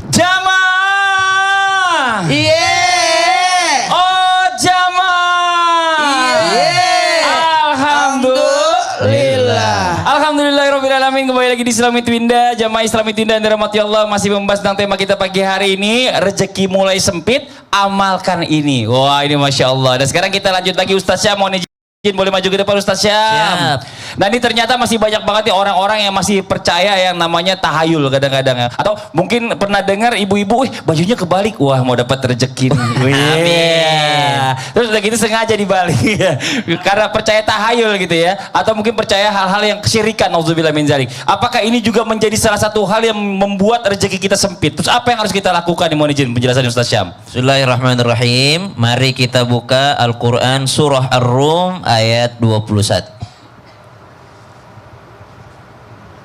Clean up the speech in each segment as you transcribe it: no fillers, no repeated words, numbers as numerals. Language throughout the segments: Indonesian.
Jamaah. Yeah. Oh jamaah. Yeah. Alhamdulillah. Alhamdulillahirrabbilalamin. Kembali lagi di Islami Twinda. Jamaah Islami Twinda yang dirahmati Allah, masih membahas tentang tema kita pagi hari ini, rezeki mulai sempit, amalkan ini. Wah ini Masya Allah. Dan sekarang kita lanjut lagi. Ustaz Syam, mohon izin boleh maju ke depan Ustaz Syam. Nah ini ternyata masih banyak banget nih orang-orang yang masih percaya yang namanya tahayul kadang-kadang ya. Atau mungkin pernah dengar ibu-ibu, bajunya kebalik, wah mau dapat rezeki nih. Amin. Terus udah gitu sengaja dibalik ya. Karena percaya tahayul gitu ya. Atau mungkin percaya hal-hal yang kesyirikan, nauzubillah min dzalik. Apakah ini juga menjadi salah satu hal yang membuat rezeki kita sempit? Terus apa yang harus kita lakukan? Mohon izin penjelasan Ustaz Syam. Bismillahirrahmanirrahim. Mari kita buka Al-Quran surah Ar-Rum ayat 21.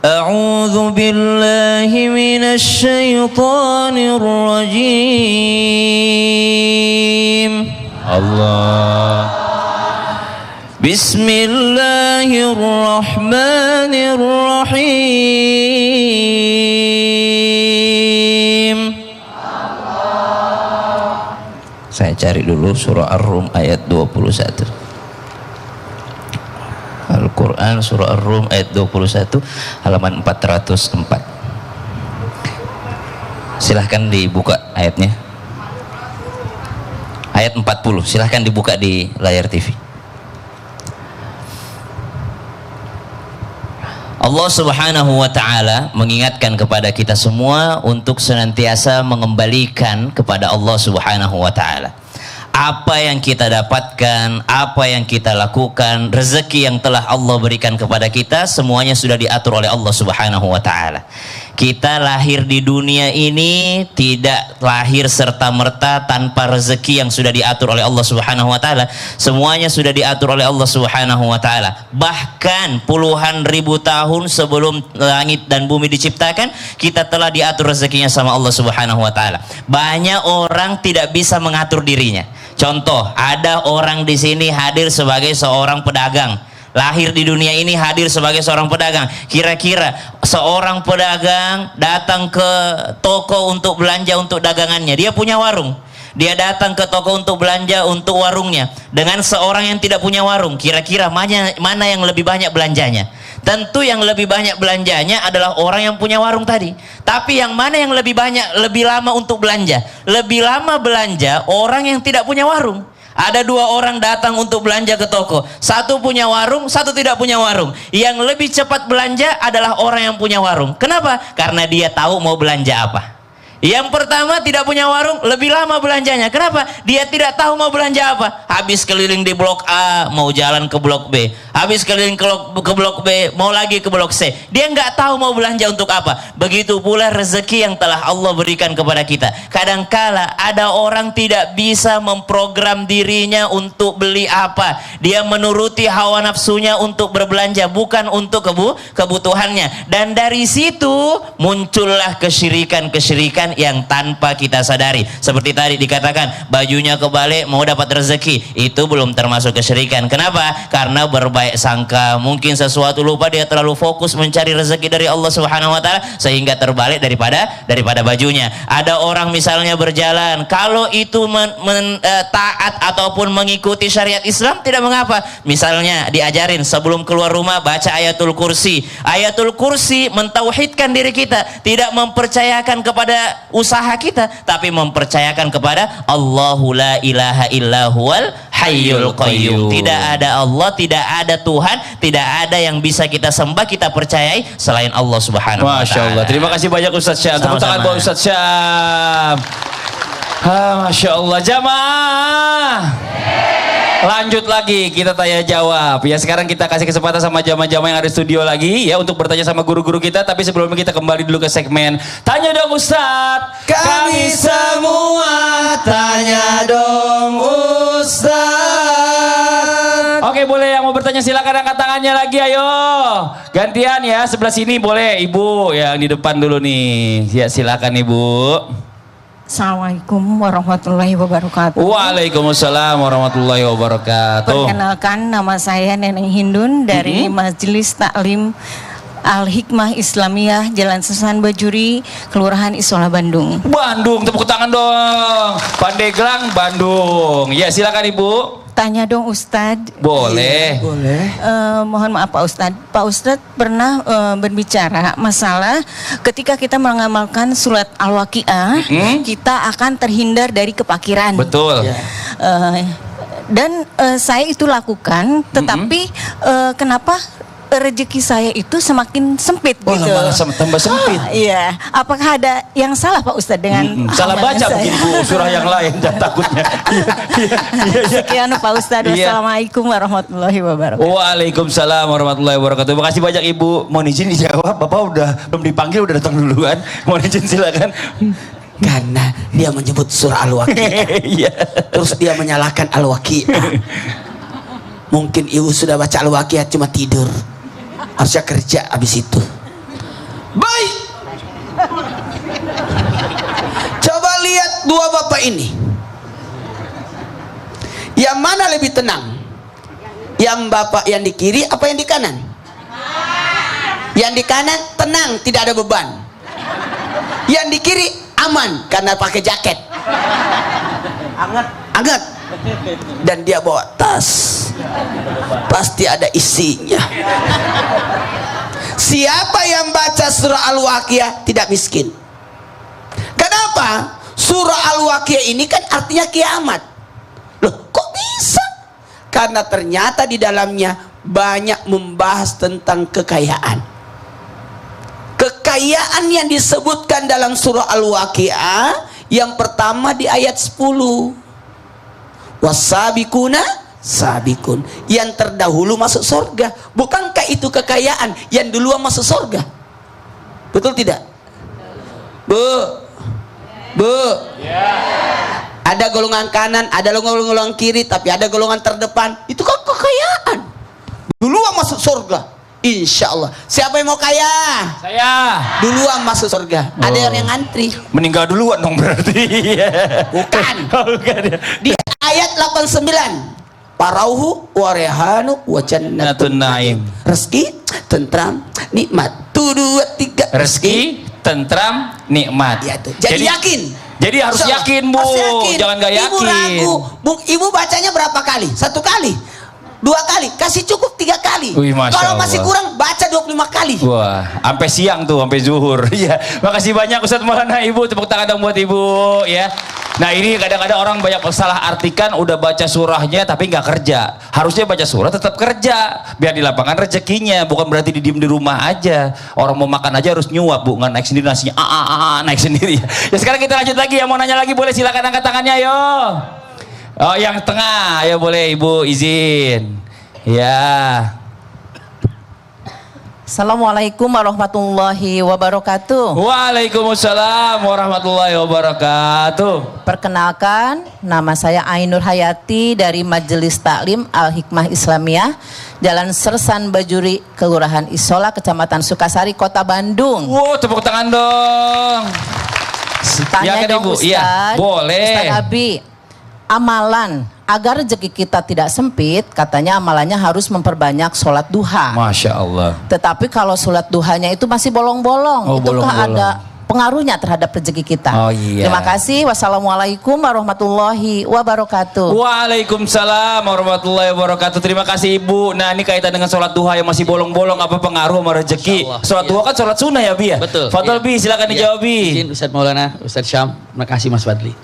A'udzu billahi minasy syaithanir rajim. Allah. Bismillahirrahmanirrahim. Saya cari dulu surah Ar-Rum ayat 21. Al-Quran surah Ar-Rum ayat 21 halaman 404. Silahkan dibuka ayatnya. Ayat 40. Silahkan dibuka di layar TV. Allah Subhanahu wa ta'ala mengingatkan kepada kita semua untuk senantiasa mengembalikan kepada Allah Subhanahu wa ta'ala. Apa yang kita dapatkan, apa yang kita lakukan, rezeki yang telah Allah berikan kepada kita, semuanya sudah diatur oleh Allah Subhanahu wa ta'ala. Kita lahir di dunia ini tidak lahir serta-merta tanpa rezeki yang sudah diatur oleh Allah Subhanahu wa ta'ala. Semuanya sudah diatur oleh Allah Subhanahu wa ta'ala. Bahkan puluhan ribu tahun sebelum langit dan bumi diciptakan, kita telah diatur rezekinya sama Allah Subhanahu wa ta'ala. Banyak orang tidak bisa mengatur dirinya. Contoh, ada orang di sini hadir sebagai seorang pedagang. Lahir di dunia ini hadir sebagai seorang pedagang. Kira-kira seorang pedagang datang ke toko untuk belanja untuk dagangannya. Dia punya warung. Dia datang ke toko untuk belanja untuk warungnya. Dengan seorang yang tidak punya warung, kira-kira mana yang lebih banyak belanjanya? Tentu yang lebih banyak belanjanya adalah orang yang punya warung tadi. Tapi yang mana yang lebih banyak, lebih lama untuk belanja? Lebih lama belanja orang yang tidak punya warung. Ada dua orang datang untuk belanja ke toko. Satu punya warung, satu tidak punya warung. Yang lebih cepat belanja adalah orang yang punya warung. Kenapa? Karena dia tahu mau belanja apa. Yang pertama tidak punya warung, lebih lama belanjanya. Kenapa? Dia tidak tahu mau belanja apa. Habis keliling di blok A, mau jalan ke blok B. Habis keliling ke blok B, mau lagi ke blok C. Dia nggak tahu mau belanja untuk apa. Begitu pula rezeki yang telah Allah berikan kepada kita. Kadangkala ada orang tidak bisa memprogram dirinya untuk beli apa. Dia menuruti hawa nafsunya untuk berbelanja, bukan untuk kebutuhannya. Dan dari situ muncullah kesyirikan-kesyirikan yang tanpa kita sadari. Seperti tadi dikatakan, bajunya kebalik mau dapat rezeki, itu belum termasuk kesyirikan. Kenapa? Karena berbaik sangka, mungkin sesuatu lupa, dia terlalu fokus mencari rezeki dari Allah Subhanahu wa ta'ala sehingga terbalik daripada bajunya. Ada orang misalnya berjalan, kalau itu taat ataupun mengikuti syariat Islam tidak mengapa. Misalnya diajarin sebelum keluar rumah baca ayatul kursi. Ayatul kursi mentauhidkan diri kita, tidak mempercayakan kepada usaha kita, tapi mempercayakan kepada Allahu la ilaha illa huwal hayyul qayyum. Tidak ada Allah, tidak ada Tuhan, tidak ada yang bisa kita sembah, kita percayai selain Allah Subhanahu wa ta'ala. Masya Allah. Terima kasih banyak Ustaz Syam. Tepuk tangan buat Ustaz Syam. Masya Allah. Jamaah, lanjut lagi kita tanya jawab ya. Sekarang kita kasih kesempatan sama jamaah-jamaah yang ada di studio lagi ya untuk bertanya sama guru-guru kita. Tapi sebelumnya kita kembali dulu ke segmen Tanya Dong Ustadz. Kami semua tanya dong Ustadz. Oke, boleh yang mau bertanya silakan angkat tangannya lagi, ayo. Gantian ya, sebelah sini boleh Ibu yang di depan dulu nih. Ya silakan Ibu. Assalamualaikum warahmatullahi wabarakatuh. Waalaikumsalam warahmatullahi wabarakatuh. Perkenalkan, nama saya Neneng Hindun dari Majelis Taklim Al Hikmah Islamiyah, Jalan Sersan Bajuri, Kelurahan Isola, Bandung. Bandung, tepuk tangan dong. Pandeglang, Bandung. Ya, silakan Ibu. Tanya dong Ustadz. Boleh. Boleh. Mohon maaf Pak Ustadz. Pak Ustadz pernah berbicara masalah ketika kita mengamalkan surat Al-Waqiah, kita akan terhindar dari kepakiran. Betul. Dan saya itu lakukan, tetapi kenapa rezeki saya itu semakin sempit Oh, gitu. malah tambah sempit. Iya, apakah ada yang salah Pak Ustadz dengan Salah amalan baca saya? mungkin Bu, surah yang lain dan takutnya. Sekian Pak Ustadz. Iya. Wassalamualaikum warahmatullahi wabarakatuh. Waalaikumsalam warahmatullahi wabarakatuh. Terima kasih banyak Ibu. Mohon izin dijawab. Bapak udah belum dipanggil, udah datang duluan. Mohon izin silakan. Karena dia menyebut surah Al-Waqiah. Iya. Terus dia menyalahkan Al-Waqiah. Mungkin ibu sudah baca Al-Waqiah cuma tidur. Harusnya kerja habis itu. Baik. Coba lihat dua bapak ini. Yang mana lebih tenang? Yang bapak yang di kiri apa yang di kanan? Yang di kanan tenang, tidak ada beban. Yang di kiri aman karena pakai jaket. Anget. Dan dia bawa tas. Pasti ada isinya. Siapa yang baca surah Al-Waqiah tidak miskin. Kenapa? Surah Al-Waqiah ini kan artinya kiamat. Loh, kok bisa? Karena ternyata di dalamnya banyak membahas tentang kekayaan. Kekayaan yang disebutkan dalam surah Al-Waqiah yang pertama di ayat 10. Wasabiquna sabikun, yang terdahulu masuk surga. Bukankah itu kekayaan yang duluan masuk surga? Betul tidak? Bu, ada golongan kanan, ada golongan kiri, tapi ada golongan terdepan. Itu kan kekayaan. Duluan masuk surga, insya Allah. Siapa yang mau kaya? Saya. Duluan masuk surga. Ada yang ngantri. Meninggal duluan dong berarti. Bukan. Bukan ya. Di ayat 89, Parauhu warehanu wajannatun Naim. Rezeki, tentram, nikmat. Tuh, dua, tiga. Rezeki, tentram, nikmat. Ya, tuh. Jadi yakin. Jadi harus Insya Allah. yakin Bu, Harus yakin. jangan gak yakin. Ibu ragu. Ibu bacanya berapa kali? 1 kali? 2 kali? Kasih cukup 3 kali. Wih, Masya Kalau masih Allah. kurang baca 25 kali. Wah, sampai siang tuh, sampai zuhur. Iya, makasih banyak Ustadz Maulana Ibu, tepuk tangan dong buat Ibu ya. Nah ini kadang-kadang orang banyak salah artikan, udah baca surahnya tapi nggak kerja. Harusnya baca surah tetap kerja, biar di lapangan rezekinya, bukan berarti didiem di rumah aja. Orang mau makan aja harus nyuap Bu, nggak naik sendiri nasinya, naik sendiri. Ya sekarang kita lanjut lagi, yang mau nanya lagi boleh silakan angkat tangannya yo. Oh yang tengah, ya boleh Ibu izin. Ya. Assalamualaikum warahmatullahi wabarakatuh. Waalaikumsalam warahmatullahi wabarakatuh. Perkenalkan, nama saya Ainur Hayati dari Majelis Taklim Al Hikmah Islamiyah, Jalan Sersan Bajuri, Kelurahan Isola, Kecamatan Sukasari, Kota Bandung. Wow, tepuk tangan dong. Tanya kan, dong Ibu? Ustadz. Iya, boleh. Ustadz Abi, amalan agar rezeki kita tidak sempit, katanya amalannya harus memperbanyak sholat duha. Masya Allah. Tetapi kalau sholat duhanya itu masih bolong-bolong, Oh, itukah bolong-bolong. ada pengaruhnya terhadap rezeki kita? Oh, iya. Terima kasih. Wassalamualaikum warahmatullahi wabarakatuh. Waalaikumsalam warahmatullahi wabarakatuh. Terima kasih Ibu. Nah ini kaitan dengan sholat duha yang masih bolong-bolong, apa pengaruh sama rezeki? Insya Allah. Sholat duha kan sholat sunnah ya Bi ya? Betul. Fadol Iya. Bi, silakan dijawab Bi. Izin Ustadz Maulana, Ustadz Syam, terima kasih Mas Fadli.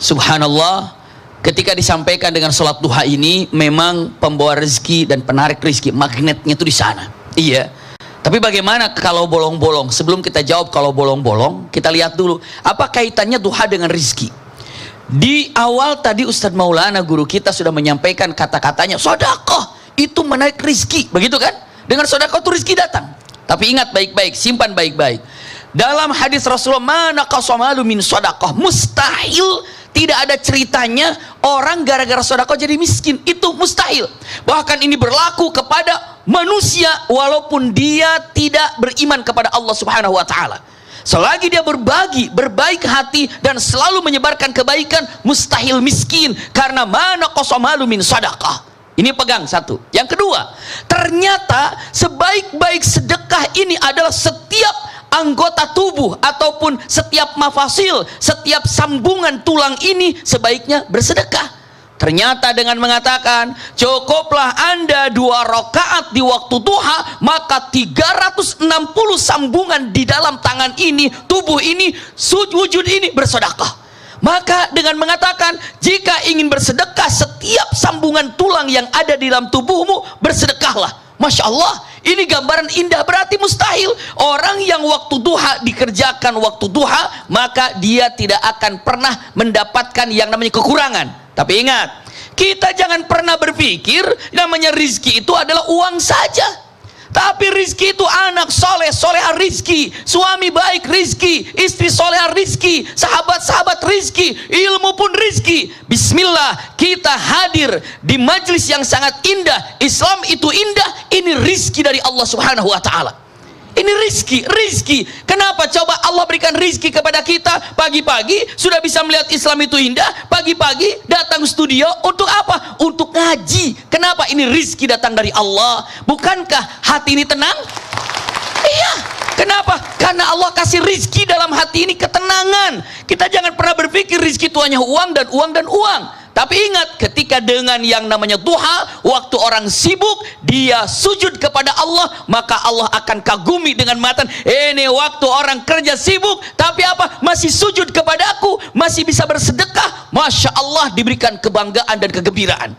Subhanallah, ketika disampaikan dengan sholat duha ini, memang pembawa rezeki dan penarik rezeki, magnetnya itu di sana. Iya. Tapi bagaimana kalau bolong-bolong? Sebelum kita jawab kalau bolong-bolong, kita lihat dulu apa kaitannya duha dengan rezeki. Di awal tadi Ustadz Maulana guru kita sudah menyampaikan kata-katanya, sedekah itu menarik rezeki, begitu kan? Dengan sedekah itu rezeki datang. Tapi ingat baik-baik, simpan baik-baik. Dalam hadis Rasulullah, mana qasamalu min sedekah, mustahil tidak ada ceritanya orang gara-gara sedekah jadi miskin, itu mustahil. Bahkan ini berlaku kepada manusia walaupun dia tidak beriman kepada Allah Subhanahu wa taala. Selagi dia berbagi, berbaik hati dan selalu menyebarkan kebaikan, mustahil miskin, karena mana qasamalu min sedekah. Ini pegang satu. Yang kedua, ternyata sebaik-baik sedekah ini adalah setiap anggota tubuh ataupun setiap mafasil, setiap sambungan tulang ini sebaiknya bersedekah. Ternyata dengan mengatakan cukuplah Anda 2 rakaat di waktu duha, maka 360 sambungan di dalam tangan ini, tubuh ini, wujud ini bersedekah. Maka dengan mengatakan jika ingin bersedekah setiap sambungan tulang yang ada di dalam tubuhmu, bersedekahlah. Masya Allah, ini gambaran indah. Berarti mustahil orang yang waktu duha dikerjakan waktu duha, maka dia tidak akan pernah mendapatkan yang namanya kekurangan. Tapi ingat, kita jangan pernah berpikir namanya rizki itu adalah uang saja. Tapi rizki itu anak soleh, soleha rizki, suami baik rizki, istri soleha rizki, sahabat-sahabat rizki, ilmu pun rizki. Bismillah, kita hadir di majlis yang sangat indah. Islam itu indah, ini rizki dari Allah Subhanahu wa Ta'ala. Ini rizki. Kenapa coba Allah berikan rizki kepada kita? Pagi-pagi sudah bisa melihat Islam itu indah. Pagi-pagi datang studio untuk apa? Untuk ngaji. Kenapa? Ini rizki datang dari Allah. Bukankah hati ini tenang? Iya. Kenapa? Karena Allah kasih rizki dalam hati ini ketenangan. Kita jangan pernah berpikir rizki itu hanya uang dan uang dan uang. Tapi ingat, ketika dengan yang namanya duha, waktu orang sibuk, dia sujud kepada Allah, maka Allah akan kagumi dengan matan. Ini waktu orang kerja sibuk, tapi apa? Masih sujud kepada aku, masih bisa bersedekah. Masya Allah, diberikan kebanggaan dan kegembiraan.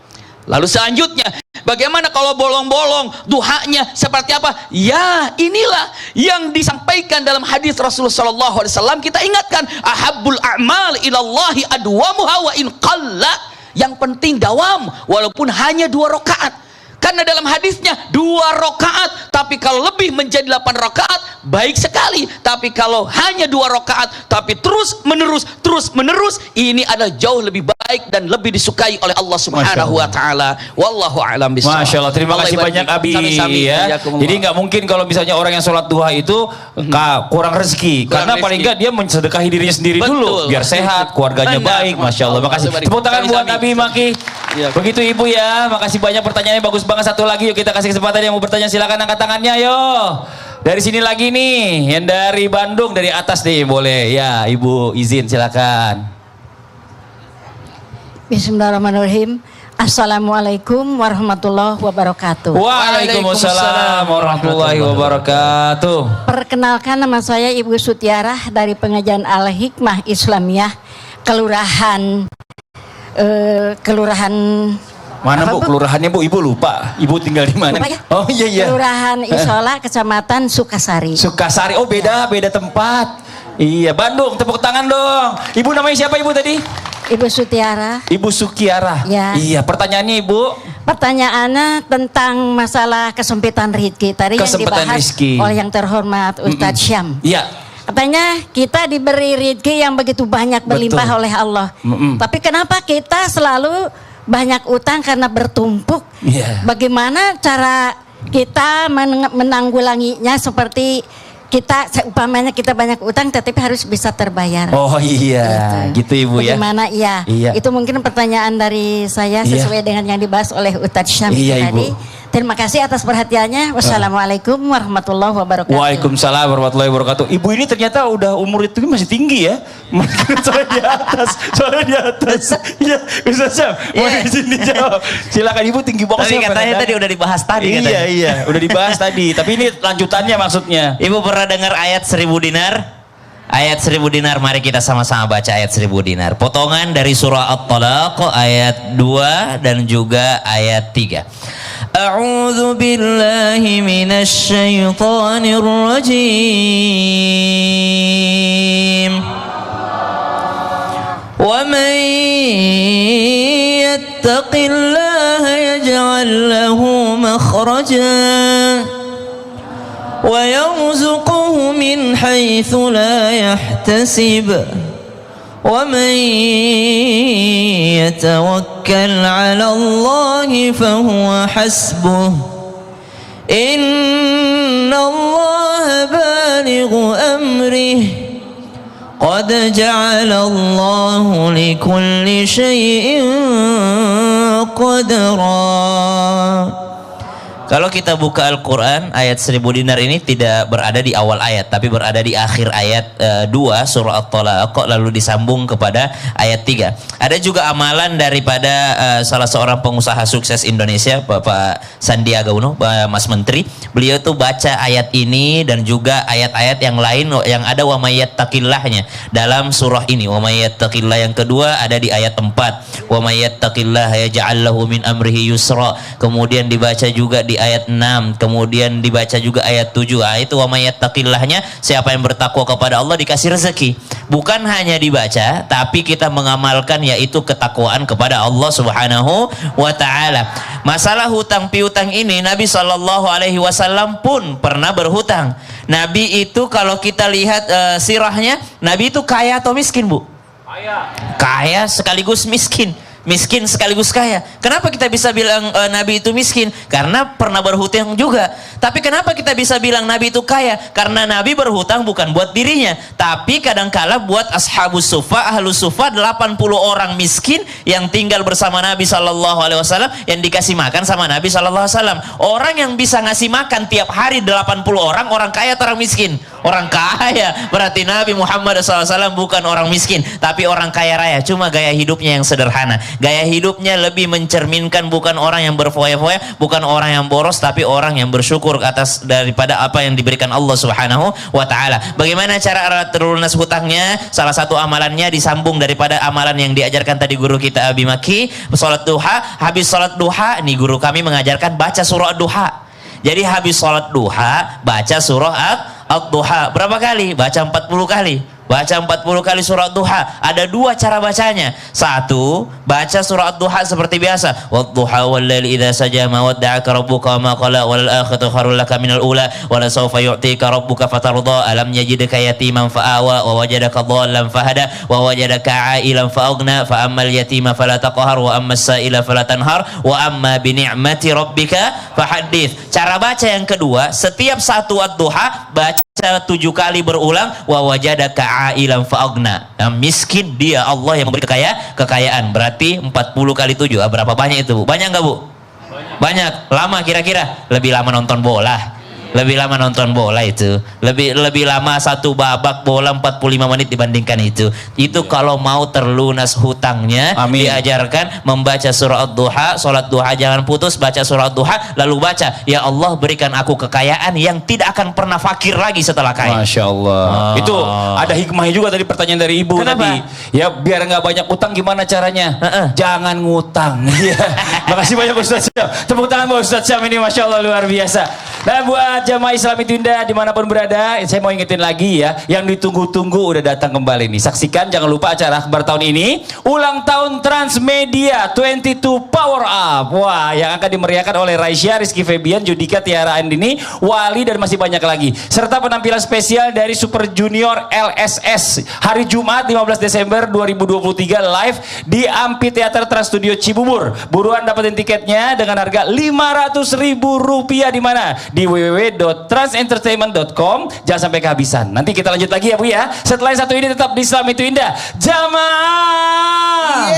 Lalu selanjutnya, bagaimana kalau bolong-bolong duhanya seperti apa? Ya, inilah yang disampaikan dalam hadis Rasulullah SAW. Kita ingatkan, ahabbul a'mal ilallahi adwamuha wa in qalla. Yang penting dawam, walaupun hanya 2 rakaat. Karena dalam hadisnya 2 rakaat, tapi kalau lebih menjadi 8 rakaat baik sekali. Tapi kalau hanya 2 rakaat tapi terus menerus, ini adalah jauh lebih baik dan lebih disukai oleh Allah Subhanahu wa Ta'ala. Wallahu a'lam bishawab. Masya Allah, terima kasih banyak Abi ya. Jadi nggak mungkin kalau misalnya orang yang sholat duha itu kurang rezeki, karena paling nggak dia mensedekahi dirinya sendiri dulu biar sehat, keluarganya baik. Masya Allah, makasih. Tepuk tangan buat Abi Maki. Begitu Ibu ya, makasih banyak, pertanyaannya bagus banget. Satu lagi yuk, kita kasih kesempatan yang mau bertanya, silakan angkat tangannya yo. Dari sini lagi nih, yang dari Bandung, dari atas nih boleh ya, Ibu izin silakan. Bismillahirrahmanirrahim. Assalamualaikum warahmatullahi wabarakatuh. Waalaikumsalam warahmatullahi wabarakatuh. Perkenalkan, nama saya Ibu Sutiarah dari Pengajian Al-Hikmah Islamiyah, Kelurahan Mana Bu kelurahannya Bu? Ibu lupa. Ibu tinggal di mana? Ya? Oh iya. Kelurahan Isola, Kecamatan Sukasari. Sukasari. Oh beda tempat. Iya, Bandung. Tepuk tangan dong. Ibu namanya siapa Ibu tadi? Ibu Sutiara. Ibu Sukiara. Ya. Iya, pertanyaannya Ibu. Pertanyaannya tentang masalah kesempitan rezeki. Tadi yang dibahas oleh yang terhormat Ustadz Syam. Iya. Katanya kita diberi rezeki yang begitu banyak, berlimpah oleh Allah. Tapi kenapa kita selalu banyak utang karena bertumpuk? Bagaimana cara kita menanggulanginya, seperti kita seumpamanya kita banyak utang tetapi harus bisa terbayar. Oh iya, gitu Ibu ya. Bagaimana? Iya. Itu mungkin pertanyaan dari saya sesuai dengan yang dibahas oleh Ustadz Syam tadi. Terima kasih atas perhatiannya. Wassalamualaikum warahmatullahi wabarakatuh. Waalaikumsalam warahmatullahi wabarakatuh. Ibu ini ternyata udah umur itu masih tinggi ya. Soalnya di atas. Iya, Ustaz Syam. Mau di sini jawab. Silakan Ibu, tinggi banget. Tapi katanya tadi udah dibahas tadi. Iya, udah dibahas tadi. Tapi ini lanjutannya maksudnya. Ibu pernah dengar ayat 1000 dinar? Ayat 1000 dinar, mari kita sama-sama baca ayat 1000 dinar. Potongan dari surah At-Talaq ayat 2 dan juga ayat 3. A'udzu billahi minasy syaithanir rajim. Wa man yattaqillaha yaj'al lahu makhrajan wa yarzuqhu min haitsu la yahtasib. ومن يتوكل على الله فهو حسبه إن الله بالغ أمره Qad ja'alallahu likulli syai'in qadra. Kalau kita buka Al-Quran, ayat 1000 dinar ini tidak berada di awal ayat, tapi berada di akhir ayat 2 surah At-Talaq, lalu disambung kepada ayat 3. Ada juga amalan daripada salah seorang pengusaha sukses Indonesia, Bapak Sandiaga Uno, Mas Menteri. Beliau tuh baca ayat ini dan juga ayat-ayat yang lain yang ada wa may yattaqillahnya dalam surah ini. Wa may yattaqillah yang kedua ada di ayat 4. Wa may yattaqillah yaj'al lahu min amrihi yusra. Kemudian dibaca juga di ayat 6, kemudian dibaca juga ayat 7. Itu wa may yattaqillahnya, siapa yang bertakwa kepada Allah dikasih rezeki. Bukan hanya dibaca, tapi kita mengamalkan, yaitu ketakwaan kepada Allah Subhanahu wa taala. Masalah hutang piutang ini, Nabi SAW pun pernah berhutang. Nabi itu kalau kita lihat sirahnya, Nabi itu kaya atau miskin, Bu? Kaya sekaligus miskin. Miskin sekaligus kaya. Kenapa kita bisa bilang Nabi itu miskin? Karena pernah berhutang juga. Tapi kenapa kita bisa bilang Nabi itu kaya? Karena Nabi berhutang bukan buat dirinya, tapi kadangkala buat ashabus sufa, ahlus sufa, 80 orang miskin yang tinggal bersama Nabi SAW, yang dikasih makan sama Nabi SAW. Orang yang bisa ngasih makan tiap hari 80 orang kaya atau orang miskin? Orang kaya. Berarti Nabi Muhammad SAW bukan orang miskin, tapi orang kaya raya. Cuma gaya hidupnya yang sederhana. Gaya hidupnya lebih mencerminkan bukan orang yang berfoya-foya, bukan orang yang boros, tapi orang yang bersyukur atas daripada apa yang diberikan Allah Subhanahu wa taala. Bagaimana cara terlunas hutangnya? Salah satu amalannya disambung daripada amalan yang diajarkan tadi guru kita Abi Maki, salat duha. Habis salat duha, nih guru kami mengajarkan baca surah duha. Jadi habis salat duha baca surah Ad-Duha. Berapa kali? Baca 40 kali. Baca 40 kali surat duha. Ada dua cara bacanya. Satu, baca surat duha seperti biasa. Wadduha wallaili idza saja ma wadda'aka rabbuka wa ma qala wal akhiratu khairul laka minal ula wa la sawfa yu'tika rabbuka fatarda alam yajidka yatiman fa'awa wa wajadaka dhallan fahada wa wajadaka 'ailan fa'aghna fa ammal yatima fala taqhar wa ammas sa'ila fala tanhar wa amma bi ni'mati rabbika fahaddits. Cara baca yang kedua, setiap satu ad-duha baca 7 kali berulang wa wajadaka ailan fa'aghna. Miskin dia, Allah yang memberi kekayaan. Berarti 40 kali 7. Berapa banyak itu, Bu? Banyak enggak, Bu? Banyak. Lama kira-kira? Lebih lama nonton bola. Lebih lama nonton bola itu. Lebih lama satu babak bola 45 menit dibandingkan itu. Itu kalau mau terlunas hutangnya. Amin. Diajarkan membaca surah Ad-Duha, salat duha jangan putus, baca surah Ad-Duha, lalu baca, ya Allah berikan aku kekayaan yang tidak akan pernah fakir lagi setelah kaya. Masya Allah. Itu ada hikmahnya juga tadi pertanyaan dari Ibu. Kenapa? Tadi. Ya biar nggak banyak utang gimana caranya? Jangan ngutang. Makasih banyak Ustaz Syam. Tepuk tangan buat Ustaz Syam ini, Masya Allah luar biasa. Dan buat jamaah Islami Tunda dimanapun berada, saya mau ingetin lagi ya, yang ditunggu-tunggu udah datang kembali nih. Saksikan, jangan lupa acara akbar tahun ini, ulang tahun Transmedia 22 Power Up. Wah, yang akan dimeriahkan oleh Raisya, Rizky Febian, Judika, Tiara Andini, Wali, dan masih banyak lagi. Serta penampilan spesial dari Super Junior LSS. Hari Jumat 15 Desember 2023 live di Amphitheater Trans Studio Cibubur. Buruan dapetin tiketnya dengan harga Rp500.000 di mana? Di www.transentertainment.com. Jangan sampai kehabisan. Nanti kita lanjut lagi ya Bu ya. Setelah satu ini tetap di Islam itu Indah. Jamaah.